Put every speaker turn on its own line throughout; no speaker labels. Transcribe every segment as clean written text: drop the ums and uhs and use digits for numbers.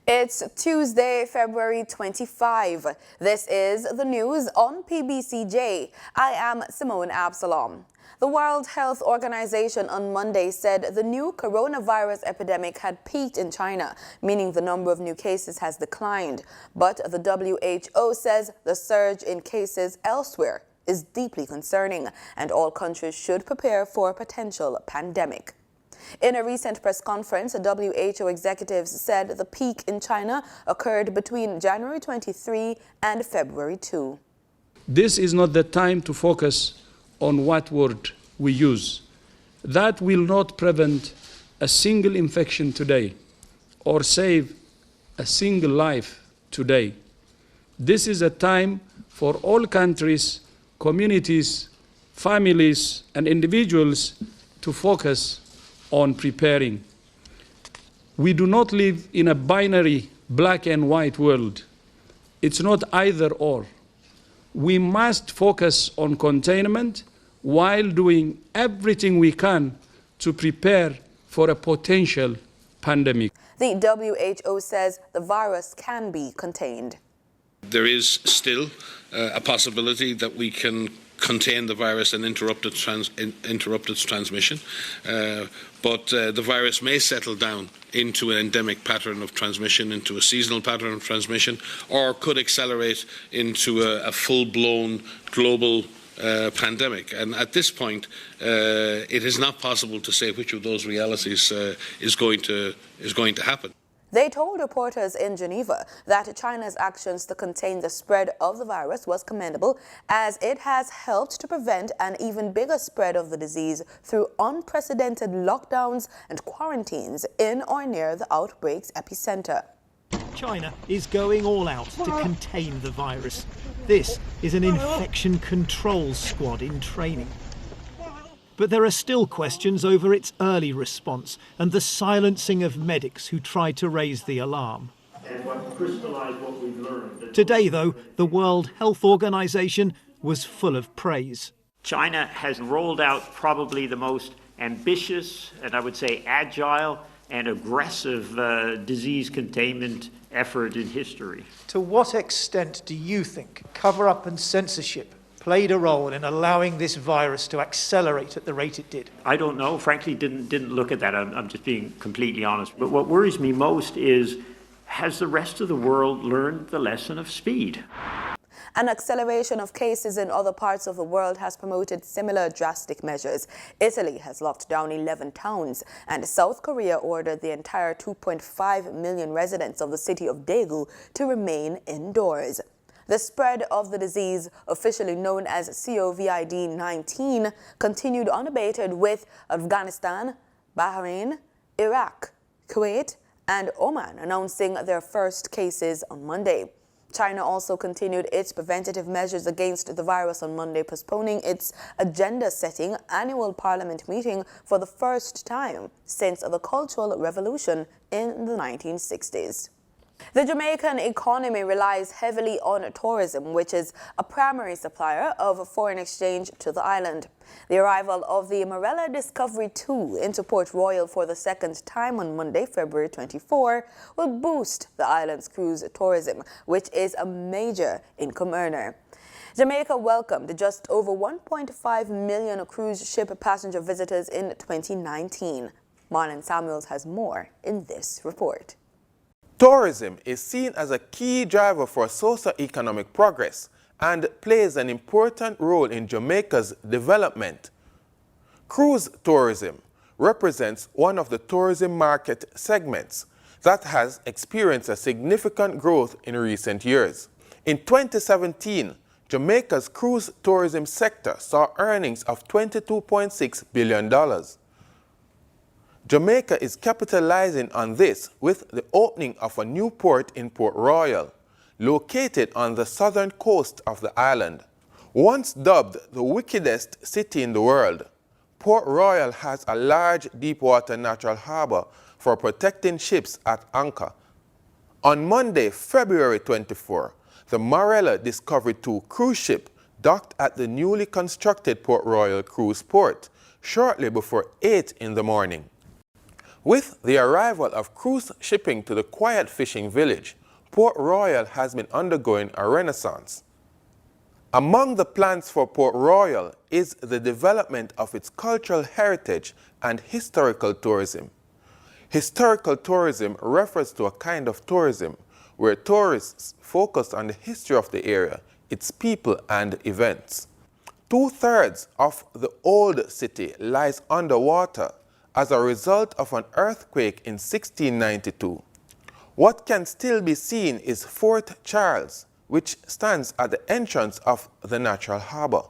It's Tuesday, February 25. This is the news on PBCJ. I am Simone Absalom. The World Health Organization on Monday said the new coronavirus epidemic had peaked in China, meaning the number of new cases has declined. But the WHO says the surge in cases elsewhere is deeply concerning, and all countries should prepare for a potential pandemic. In a recent press conference, WHO executives said the peak in China occurred between January 23 and February 2.
This is not the time to focus on what word we use. That will not prevent a single infection today or save a single life today. This is a time for all countries, communities, families, and individuals to focus on preparing. We do not live in a binary black and white world. It's not either or. We must focus on containment while doing everything we can to prepare for a potential pandemic.
The WHO says the virus can be contained.
There is still a possibility that we can contain the virus and interrupt its transmission, but the virus may settle down into an endemic pattern of transmission, into a seasonal pattern of transmission, or could accelerate into a full-blown global pandemic. And at this point, it is not possible to say which of those realities is going to happen.
They told reporters in Geneva that China's actions to contain the spread of the virus was commendable, as it has helped to prevent an even bigger spread of the disease through unprecedented lockdowns and quarantines in or near the outbreak's epicenter.
China is going all out to contain the virus. This is an infection control squad in training. But there are still questions over its early response and the silencing of medics who tried to raise the alarm. Today, though, the World Health Organization was full of praise.
China has rolled out probably the most ambitious and I would say agile and aggressive disease containment effort in history.
To what extent do you think cover-up and censorship played a role in allowing this virus to accelerate at the rate it did?
I don't know. Frankly, didn't look at that. I'm just being completely honest. But what worries me most is, has the rest of the world learned the lesson of speed?
An acceleration of cases in other parts of the world has promoted similar drastic measures. Italy has locked down 11 towns, and South Korea ordered the entire 2.5 million residents of the city of Daegu to remain indoors. The spread of the disease, officially known as COVID-19, continued unabated, with Afghanistan, Bahrain, Iraq, Kuwait, and Oman announcing their first cases on Monday. China also continued its preventative measures against the virus on Monday, postponing its agenda-setting annual parliament meeting for the first time since the Cultural Revolution in the 1960s. The Jamaican economy relies heavily on tourism, which is a primary supplier of foreign exchange to the island. The arrival of the Marella Discovery 2 into Port Royal for the second time on Monday, February 24, will boost the island's cruise tourism, which is a major income earner. Jamaica welcomed just over 1.5 million cruise ship passenger visitors in 2019. Marlon Samuels has more in this report.
Tourism is seen as a key driver for socio-economic progress and plays an important role in Jamaica's development. Cruise tourism represents one of the tourism market segments that has experienced a significant growth in recent years. In 2017, Jamaica's cruise tourism sector saw earnings of $22.6 billion. Jamaica is capitalizing on this with the opening of a new port in Port Royal, located on the southern coast of the island. Once dubbed the wickedest city in the world, Port Royal has a large deepwater natural harbor for protecting ships at anchor. On Monday, February 24, the Marella Discovery 2 cruise ship docked at the newly constructed Port Royal cruise port shortly before 8 in the morning. With the arrival of cruise shipping to the quiet fishing village, Port Royal has been undergoing a renaissance. Among the plans for Port Royal is the development of its cultural heritage and historical tourism. Historical tourism refers to a kind of tourism where tourists focus on the history of the area, its people and events. 2/3 of the old city lies underwater as a result of an earthquake in 1692. What can still be seen is Fort Charles, which stands at the entrance of the natural harbor.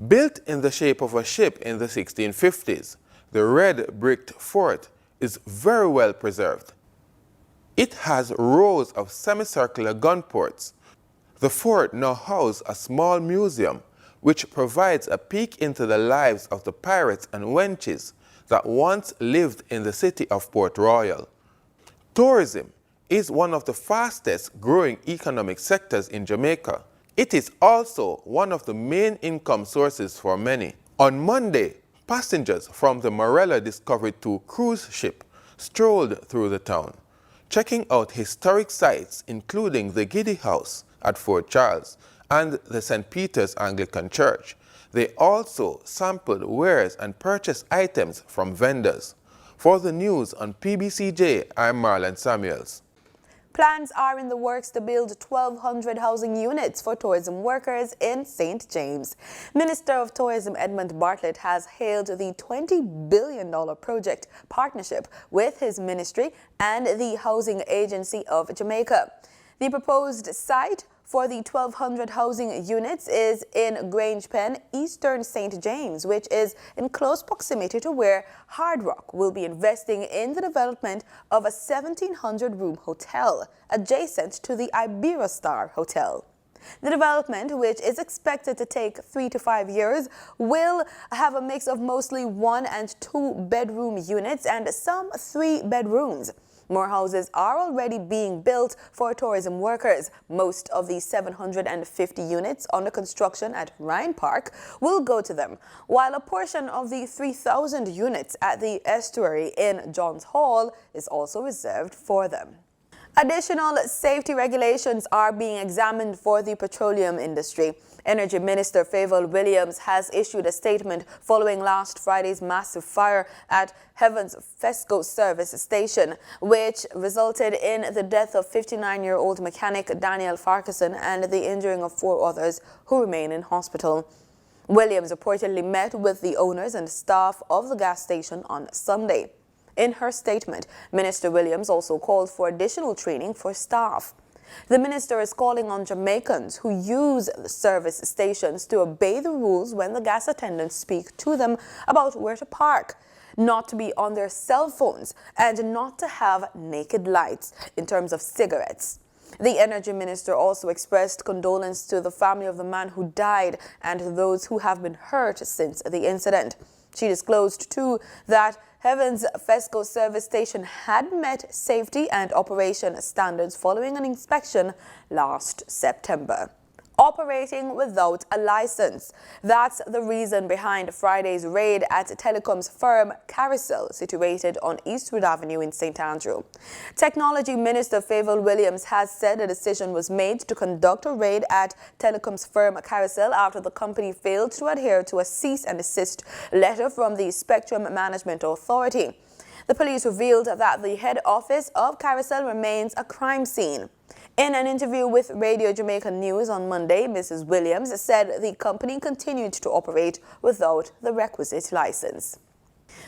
Built in the shape of a ship in the 1650s, the red bricked fort is very well preserved. It has rows of semicircular gun ports. The fort now houses a small museum which provides a peek into the lives of the pirates and wenches that once lived in the city of Port Royal. Tourism is one of the fastest growing economic sectors in Jamaica. It is also one of the main income sources for many. On Monday, passengers from the Marella Discovery 2 cruise ship strolled through the town, checking out historic sites including the Giddy House at Fort Charles and the St. Peter's Anglican Church. They also sampled wares and purchased items from vendors. For the news on PBCJ, I'm Marlon Samuels.
Plans are in the works to build 1,200 housing units for tourism workers in St. James. Minister of Tourism Edmund Bartlett has hailed the $20 billion project partnership with his ministry and the Housing Agency of Jamaica. The proposed site for the 1,200 housing units is in Grange Pen, Eastern St. James, which is in close proximity to where Hard Rock will be investing in the development of a 1,700-room hotel adjacent to the Iberostar Hotel. The development, which is expected to take 3 to 5 years, will have a mix of mostly 1 and 2 bedroom units and some 3 bedrooms. More houses are already being built for tourism workers. Most of the 750 units under construction at Rhine Park will go to them, while a portion of the 3,000 units at the estuary in Johns Hall is also reserved for them. Additional safety regulations are being examined for the petroleum industry. Energy Minister Favour Williams has issued a statement following last Friday's massive fire at Heavens Fesco service station, which resulted in the death of 59-year-old mechanic Daniel Farquharson and the injuring of 4 others who remain in hospital. Williams reportedly met with the owners and staff of the gas station on Sunday. In her statement, Minister Williams also called for additional training for staff. The minister is calling on Jamaicans who use the service stations to obey the rules when the gas attendants speak to them about where to park, not to be on their cell phones, and not to have naked lights in terms of cigarettes. The energy minister also expressed condolence to the family of the man who died and those who have been hurt since the incident. She disclosed, too, that Heavens Fesco service station had met safety and operation standards following an inspection last September. Operating without a license. That's the reason behind Friday's raid at telecoms firm Carousel, situated on Eastwood Avenue in St. Andrew. Technology Minister Favour Williams has said a decision was made to conduct a raid at telecoms firm Carousel after the company failed to adhere to a cease and desist letter from the Spectrum Management Authority. The police revealed that the head office of Carousel remains a crime scene. In an interview with Radio Jamaica News on Monday, Mrs. Williams said the company continued to operate without the requisite license.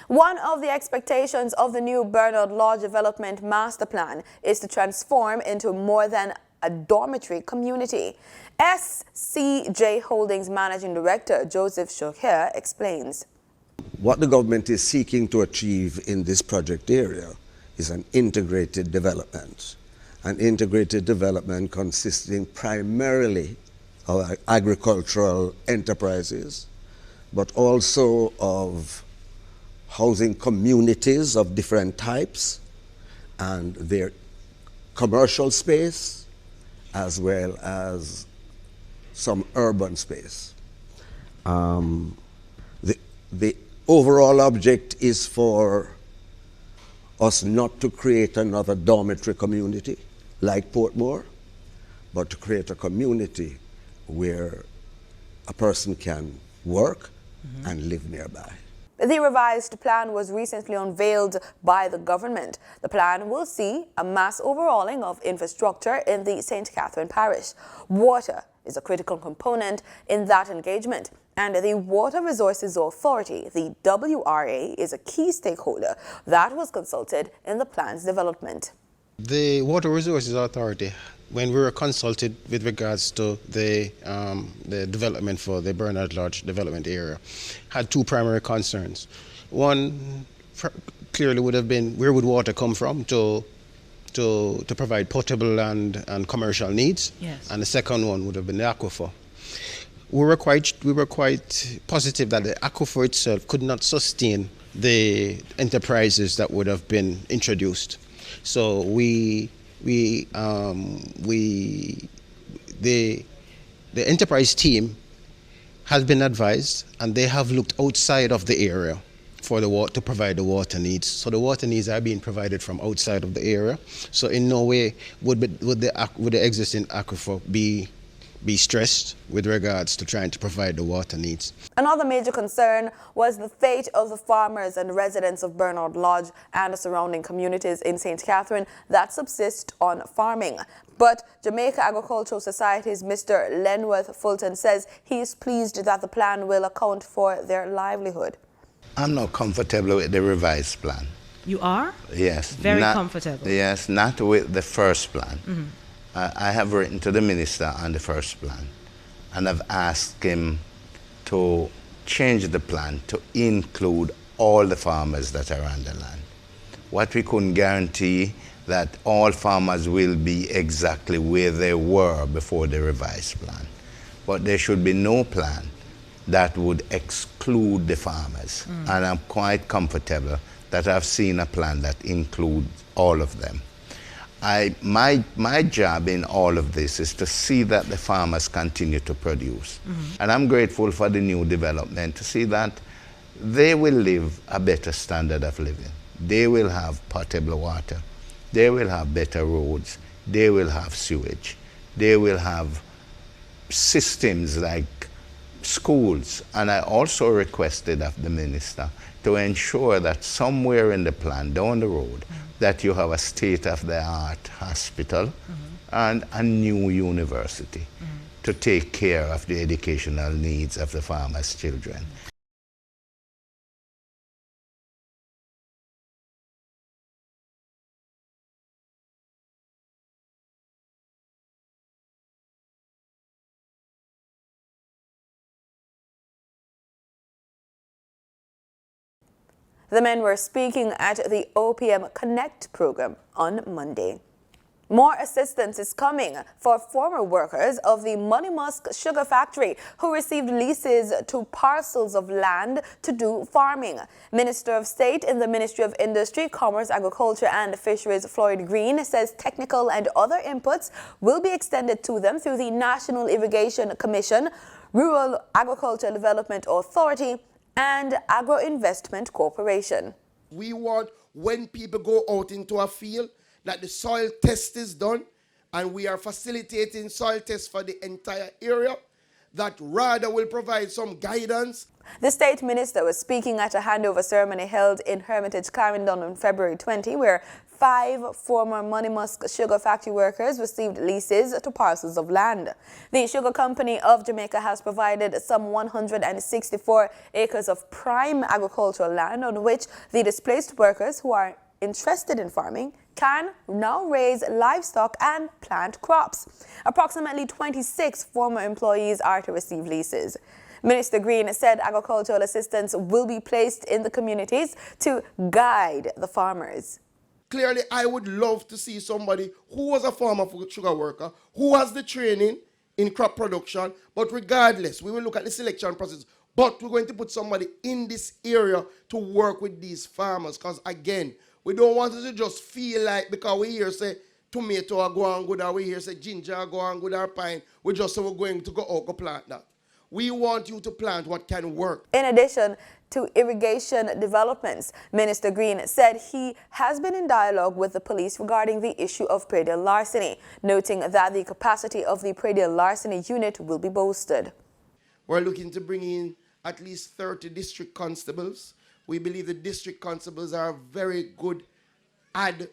One of the expectations of the new Bernard Law Development Master Plan is to transform into more than a dormitory community. SCJ Holdings Managing Director Joseph Shoher explains.
What the government is seeking to achieve in this project area is an integrated development. An integrated development consisting primarily of agricultural enterprises, but also of housing communities of different types and their commercial space, as well as some urban space. The overall object is for us not to create another dormitory community like Portmore, but to create a community where a person can work and live nearby.
The revised plan was recently unveiled by the government. The plan will see a mass overhauling of infrastructure in the St. Catherine Parish. Water is a critical component in that engagement, and the Water Resources Authority, the WRA, is a key stakeholder that was consulted in the plan's development.
The Water Resources Authority, when we were consulted with regards to the development for the Bernard Lodge development area, had two primary concerns. One clearly would have been, where would water come from to provide potable and commercial needs? Yes. And the second one would have been the aquifer. We were quite positive that the aquifer itself could not sustain the enterprises that would have been introduced. So the enterprise team has been advised, and they have looked outside of the area for to provide the water needs. So the water needs are being provided from outside of the area. So in no way would the existing aquifer be stressed with regards to trying to provide the water needs.
Another major concern was the fate of the farmers and residents of Bernard Lodge and the surrounding communities in St. Catherine that subsist on farming. But Jamaica Agricultural Society's Mr. Lenworth Fulton says he is pleased that the plan will account for their livelihood.
I'm not comfortable with the revised plan.
You are?
Yes.
Very comfortable?
Yes, not with the first plan. Mm-hmm. I have written to the minister on the first plan, and I've asked him to change the plan to include all the farmers that are on the land. What we couldn't guarantee that all farmers will be exactly where they were before the revised plan. But there should be no plan that would exclude the farmers. And I'm quite comfortable that I've seen a plan that includes all of them. My job in all of this is to see that the farmers continue to produce. And I'm grateful for the new development to see that they will live a better standard of living. They will have potable water. They will have better roads. They will have sewage. They will have systems like schools. And I also requested of the minister to ensure that somewhere in the plan down the road that you have a state-of-the-art hospital and a new university to take care of the educational needs of the farmers' children.
The men were speaking at the OPM Connect program on Monday. More assistance is coming for former workers of the Money Musk Sugar Factory who received leases to parcels of land to do farming. Minister of State in the Ministry of Industry, Commerce, Agriculture and Fisheries, Floyd Green, says technical and other inputs will be extended to them through the National Irrigation Commission, Rural Agriculture Development Authority, and Agro-Investment Corporation.
We want, when people go out into a field, that the soil test is done, and we are facilitating soil tests for the entire area, that RADA will provide some guidance.
The State Minister was speaking at a handover ceremony held in Hermitage, Clarendon on February 20, where 5 former Money Musk Sugar Factory workers received leases to parcels of land. The Sugar Company of Jamaica has provided some 164 acres of prime agricultural land on which the displaced workers who are interested in farming can now raise livestock and plant crops. Approximately 26 former employees are to receive leases. Minister Green said agricultural assistance will be placed in the communities to guide the farmers.
Clearly, I would love to see somebody who was a former sugar worker, who has the training in crop production, but regardless, we will look at the selection process. But we're going to put somebody in this area to work with these farmers, because again, we don't want to just feel like because we hear say tomato are going good, or we hear say ginger are going good, or pine, we just say we're going to go out and plant that. We want you to plant what can work.
In addition to irrigation developments, Minister Green said he has been in dialogue with the police regarding the issue of predial larceny, noting that the capacity of the predial larceny unit will be bolstered.
We're looking to bring in at least 30 district constables. We believe the district constables are a very good add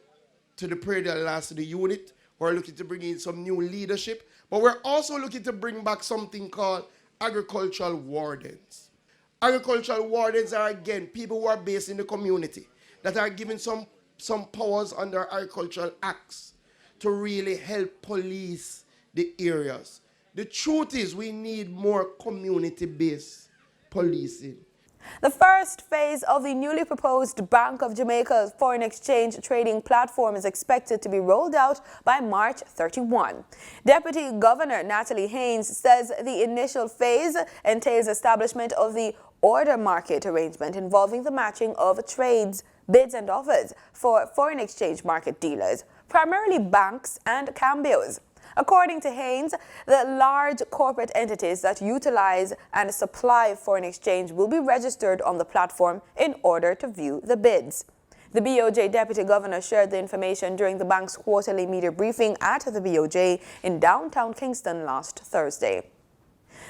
to the predial larceny unit. We're looking to bring in some new leadership, but we're also looking to bring back something called agricultural wardens. Agricultural wardens are, again, people who are based in the community that are given some powers under agricultural acts to really help police the areas. The truth is we need more community-based policing.
The first phase of the newly proposed Bank of Jamaica's foreign exchange trading platform is expected to be rolled out by March 31. Deputy Governor Natalie Haynes says the initial phase entails establishment of the order market arrangement involving the matching of trades, bids and offers for foreign exchange market dealers, primarily banks and cambios. According to Haynes, the large corporate entities that utilize and supply foreign exchange will be registered on the platform in order to view the bids. The BOJ Deputy Governor shared the information during the bank's quarterly media briefing at the BOJ in downtown Kingston last Thursday.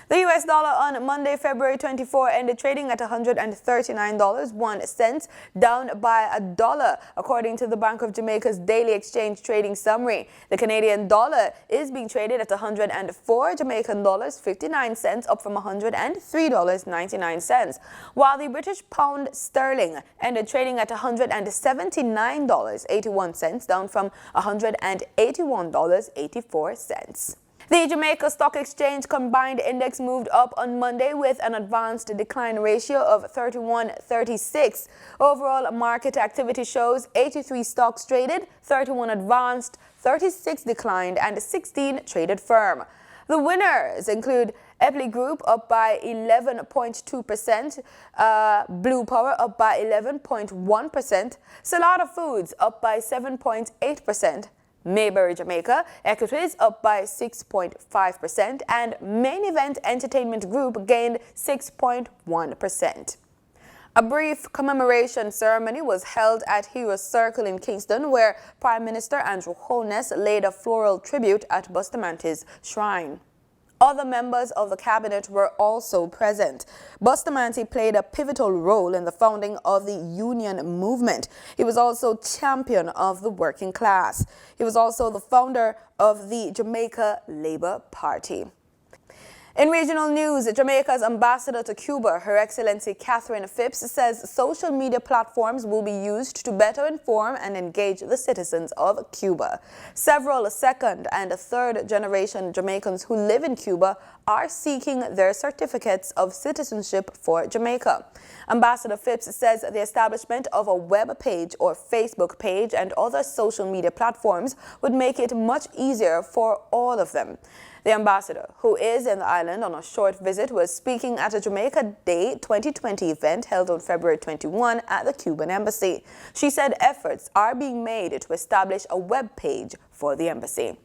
The US dollar on Monday, February 24, ended trading at $139.01, down by $1, according to the Bank of Jamaica's daily exchange trading summary. The Canadian dollar is being traded at 104 Jamaican dollars 59 cents, up from $103.99, while the British pound sterling ended trading at $179.81, down from $181.84. The Jamaica Stock Exchange Combined Index moved up on Monday with an advanced decline ratio of 31.36. Overall market activity shows 83 stocks traded, 31 advanced, 36 declined, and 16 traded firm. The winners include Epley Group up by 11.2%, Blue Power up by 11.1%, Salada Foods up by 7.8%, Mayberry Jamaica Equities up by 6.5%, and Main Event Entertainment Group gained 6.1%. A brief commemoration ceremony was held at Heroes Circle in Kingston, where Prime Minister Andrew Holness laid a floral tribute at Bustamante's shrine. Other members of the cabinet were also present. Bustamante played a pivotal role in the founding of the union movement. He was also champion of the working class. He was also the founder of the Jamaica Labour Party. In regional news, Jamaica's ambassador to Cuba, Her Excellency Catherine Phipps, says social media platforms will be used to better inform and engage the citizens of Cuba. Several second and third generation Jamaicans who live in Cuba are seeking their certificates of citizenship for Jamaica. Ambassador Phipps says the establishment of a web page or Facebook page and other social media platforms would make it much easier for all of them. The ambassador, who is in the island on a short visit, was speaking at a Jamaica Day 2020 event held on February 21 at the Cuban embassy. She said efforts are being made to establish a web page for the embassy.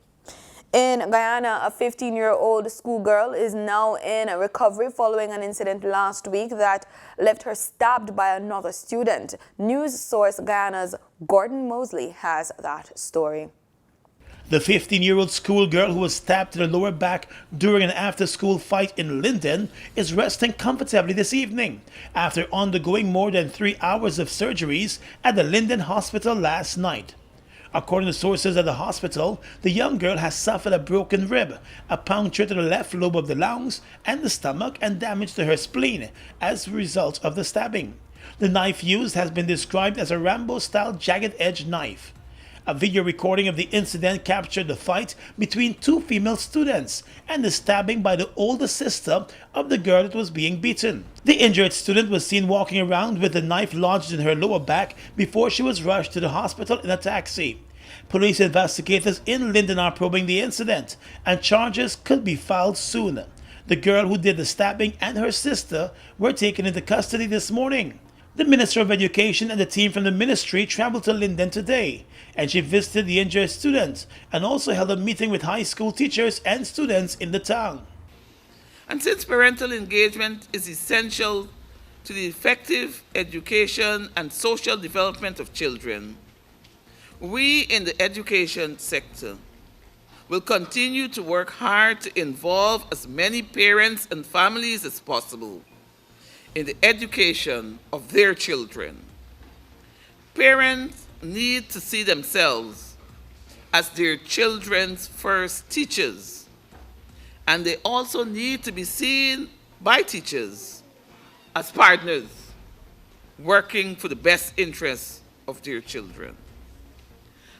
In Guyana, a 15-year-old schoolgirl is now in recovery following an incident last week that left her stabbed by another student. News source Guyana's Gordon Mosley has that story.
The 15-year-old schoolgirl who was stabbed to the lower back during an after-school fight in Linden is resting comfortably this evening after undergoing more than 3 hours of surgeries at the Linden Hospital last night. According to sources at the hospital, the young girl has suffered a broken rib, a puncture to the left lobe of the lungs and the stomach, and damage to her spleen as a result of the stabbing. The knife used has been described as a Rambo-style jagged-edge knife. A video recording of the incident captured the fight between two female students and the stabbing by the older sister of the girl that was being beaten. The injured student was seen walking around with the knife lodged in her lower back before she was rushed to the hospital in a taxi. Police investigators in Linden are probing the incident, and charges could be filed soon. The girl who did the stabbing and her sister were taken into custody this morning. The Minister of Education and the team from the ministry traveled to Linden today, and she visited the injured students and also held a meeting with high school teachers and students in the town.
And since parental engagement is essential to the effective education and social development of children, we in the education sector will continue to work hard to involve as many parents and families as possible in the education of their children. Parents need to see themselves as their children's first teachers, and they also need to be seen by teachers as partners working for the best interests of their children.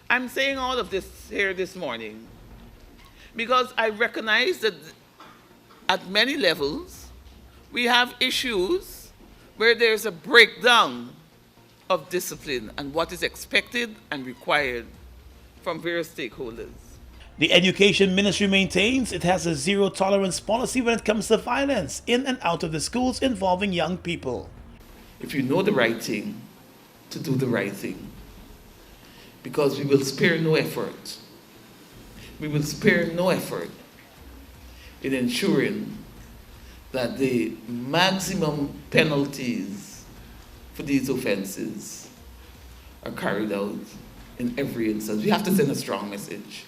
I'm saying all of this here this morning because I recognize that at many levels we have issues where there's a breakdown of discipline and what is expected and required from various stakeholders.
The Education Ministry maintains it has a zero-tolerance policy when it comes to violence in and out of the schools involving young people.
If you know the right thing, to do the right thing. Because we will spare no effort. We will spare no effort in ensuring that the maximum penalties for these offenses are carried out in every instance. We have to send a strong message.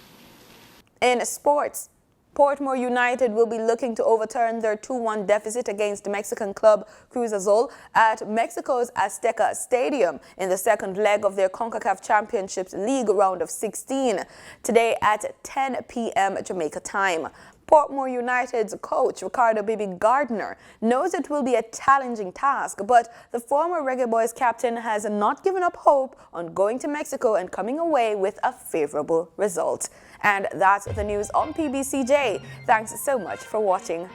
In sports, Portmore United will be looking to overturn their 2-1 deficit against the Mexican club Cruz Azul at Mexico's Azteca Stadium in the second leg of their CONCACAF Championships League round of 16 today at 10 p.m. Jamaica time. Portmore United's coach, Ricardo Bibi Gardner, knows it will be a challenging task, but the former Reggae Boys captain has not given up hope on going to Mexico and coming away with a favorable result. And that's the news on PBCJ. Thanks so much for watching.